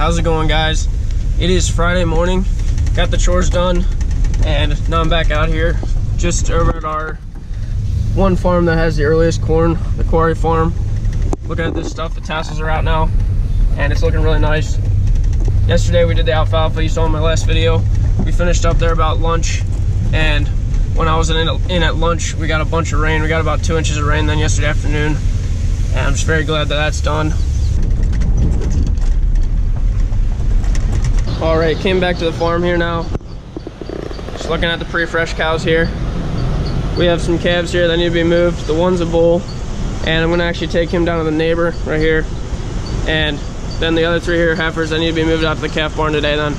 How's it going, guys? It is Friday morning. Got the chores done, and now I'm back out here just over at our one farm that has the earliest corn, the quarry farm. Looking at this stuff, the tassels are out now, and it's looking really nice. Yesterday we did the alfalfa, you saw in my last video. We finished up there about lunch, and when I was in at lunch, we got a bunch of rain. We got about 2 inches of rain then yesterday afternoon, and I'm just very glad that that's done. All right, came back to the farm here now. Just looking at the pretty fresh cows here. We have some calves here that need to be moved. The one's a bull, and I'm gonna actually take him down to the neighbor right here. And then the other 3 here are heifers that need to be moved out to the calf barn today then.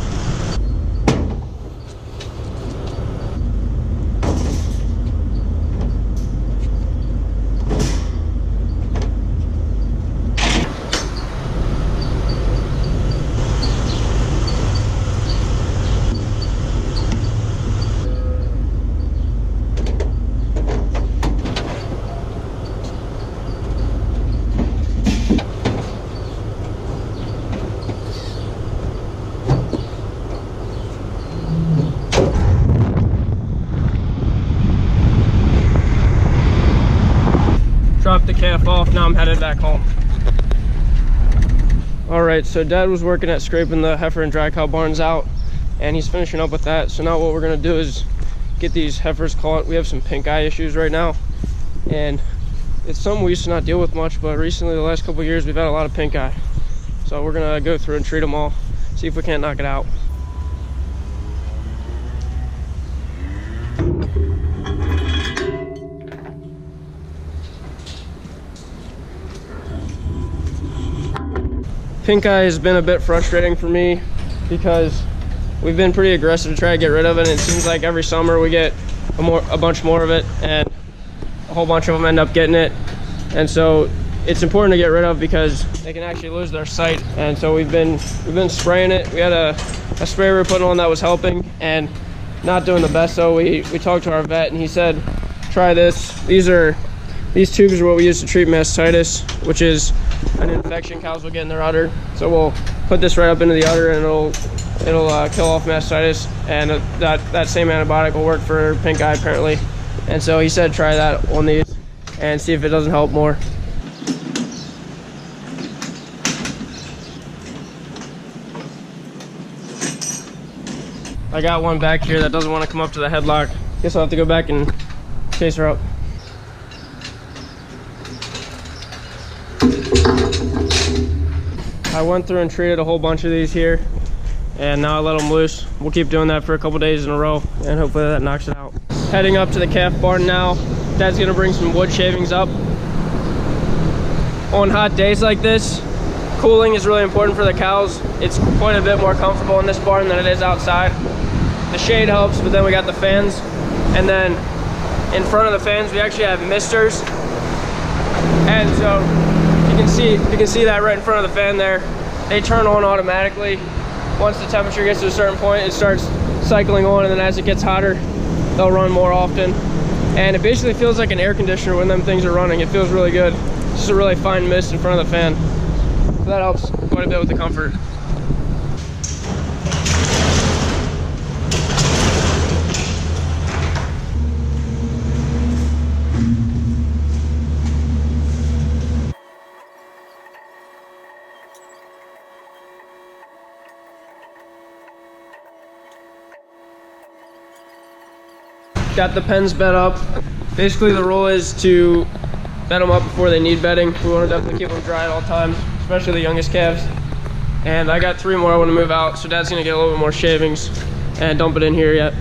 Dropped the calf off, now I'm headed back home. All right, so Dad was working at scraping the heifer and dry cow barns out, and he's finishing up with that. So now what we're gonna do is get these heifers caught. We have some pink eye issues right now, and it's something we used to not deal with much, but recently, the last couple of years, we've had a lot of pink eye. So we're gonna go through and treat them all, see if we can't knock it out. Pink eye has been a bit frustrating for me because we've been pretty aggressive to try to get rid of it, and it seems like every summer we get a bunch more of it, and a whole bunch of them end up getting it. And so it's important to get rid of because they can actually lose their sight. And so we've been spraying it. We had a sprayer we were putting on that was helping and not doing the best. So we talked to our vet, and he said, try this. These tubes are what we use to treat mastitis, which is an infection cows will get in their udder. So we'll put this right up into the udder, and it'll kill off mastitis, and that same antibiotic will work for pink eye apparently. And so he said try that on these and see if it doesn't help more. I got one back here that doesn't want to come up to the headlock. Guess I'll have to go back and chase her up. I went through and treated a whole bunch of these here, and now I let them loose. We'll keep doing that for a couple days in a row, and hopefully that knocks it out. Heading up to the calf barn now. Dad's gonna bring some wood shavings up. On hot days like this, cooling is really important for the cows. It's quite a bit more comfortable in this barn than it is outside. The shade helps, but then we got the fans, and then in front of the fans we actually have misters, and so you can see that right in front of the fan there. They turn on automatically. Once the temperature gets to a certain point, it starts cycling on, and then as it gets hotter, they'll run more often. And it basically feels like an air conditioner when them things are running. It feels really good. It's just a really fine mist in front of the fan. So that helps quite a bit with the comfort. Got the pens bed up. Basically the rule is to bed them up before they need bedding. We want to definitely keep them dry at all times, especially the youngest calves. And I got 3 more I want to move out, so Dad's gonna get a little bit more shavings and dump it in here yet.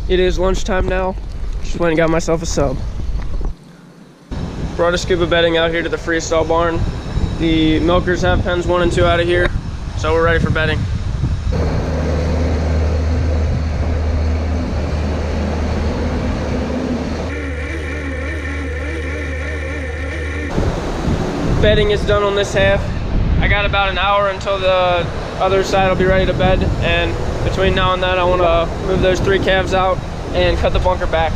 It is lunchtime now. Just went and got myself a sub. Brought a scoop of bedding out here to the freestall barn. The milkers have pens 1 and 2 out of here, so we're ready for bedding. bedding is done on this half. I got about an hour until the other side will be ready to bed, and between now and then I want to move those 3 calves out and cut the bunker back.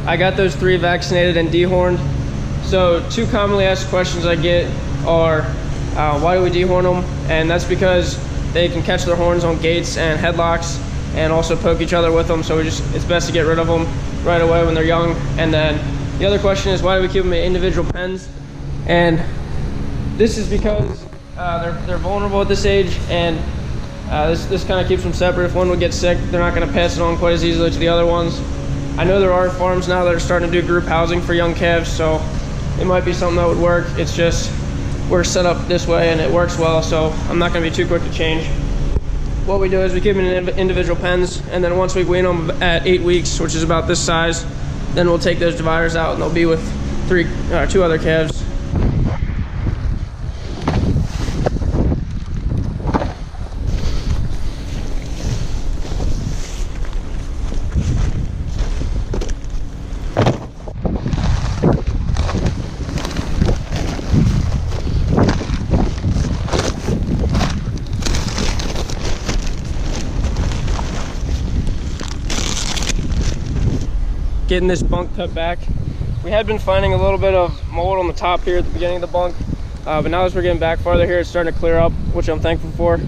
I got those 3 vaccinated and dehorned. So 2 commonly asked questions I get are, why do we dehorn them? And that's because they can catch their horns on gates and headlocks and also poke each other with them. So it's best to get rid of them right away when they're young. And then the other question is, why do we keep them in individual pens? And this is because they're vulnerable at this age, and this kind of keeps them separate. If one would get sick, they're not going to pass it on quite as easily to the other ones. I know there are farms now that are starting to do group housing for young calves, so it might be something that would work. It's just we're set up this way and it works well, so I'm not going to be too quick to change. What we do is we keep them in individual pens, and then once we wean them at 8 weeks, which is about this size, then we'll take those dividers out and they'll be with 2 other calves. Getting this bunk cut back. We had been finding a little bit of mold on the top here at the beginning of the bunk, but now as we're getting back farther here, it's starting to clear up, which I'm thankful for.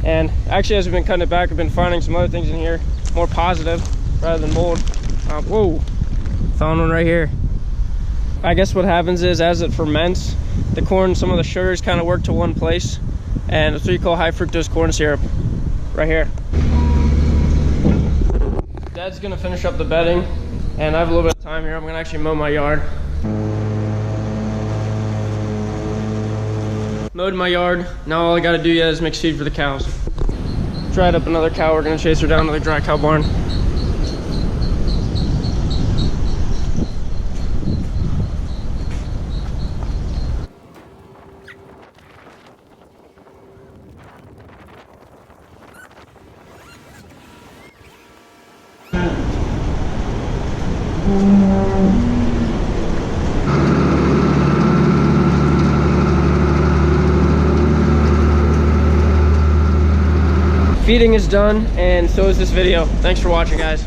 And actually, as we've been cutting it back, I've been finding some other things in here, more positive rather than mold. Whoa, found one right here. I guess what happens is, as it ferments, the corn, some of the sugars kind of work to one place, and it's what you call high fructose corn syrup right here. Dad's gonna finish up the bedding, and I have a little bit of time here. I'm gonna actually mow my yard. Mowed my yard. Now all I gotta do yet is mix feed for the cows. Dried up another cow. We're gonna chase her down to the dry cow barn. Feeding is done, and so is this video. Thanks for watching, guys.